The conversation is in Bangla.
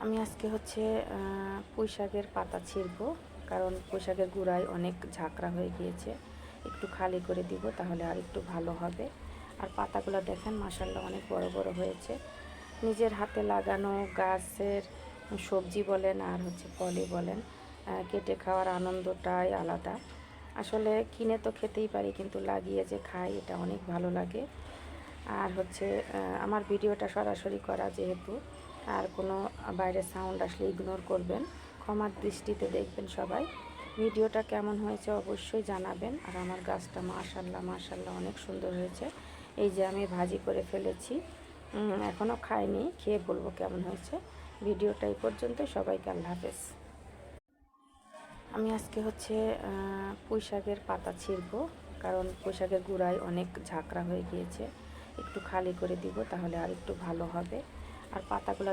আমি আজকে হচ্ছে পুঁই শাকের পাতা ছিঁড়বো, কারণ পুঁই শাকের গুঁড়ায় অনেক ঝাঁকড়া হয়ে গিয়েছে। একটু খালি করে দিব, তাহলে আর একটু ভালো হবে। আর পাতাগুলো দেখেন মাশাআল্লাহ অনেক বড় বড় হয়েছে। নিজের হাতে লাগানো গাছের সবজি বলেন আর হচ্ছে ফলই বলেন, কেটে খাওয়ার আনন্দটাই আলাদা। আসলে কিনে তো খেতেই পারি, কিন্তু লাগিয়ে যে খাই এটা অনেক ভালো লাগে। আর হচ্ছে আমার ভিডিওটা সরাসরি করা যেহেতু, আর কোনো বাইরে সাউন্ড আসলে ইগনোর করবেন, ক্ষমার দৃষ্টিতে দেখবেন সবাই। ভিডিওটা কেমন হয়েছে অবশ্যই জানাবেন। আর আমার গাছটা মাশাআল্লাহ মাশাআল্লাহ অনেক সুন্দর হয়েছে। এই যে আমি ভাজি করে ফেলেছি, এখনও খাইনি, খেয়ে বলবো কেমন হয়েছে। ভিডিওটা এই পর্যন্ত, সবাইকে আল্লাহ হাফেজ। আমি আজকে হচ্ছে পুঁই শাকের পাতা ছিঁড়বো, কারণ পুঁই শাকের গুঁড়ায় অনেক ঝাঁকড়া হয়ে গিয়েছে। একটু খালি করে দিব, তাহলে আর একটু ভালো হবে। আর পাতাগুলো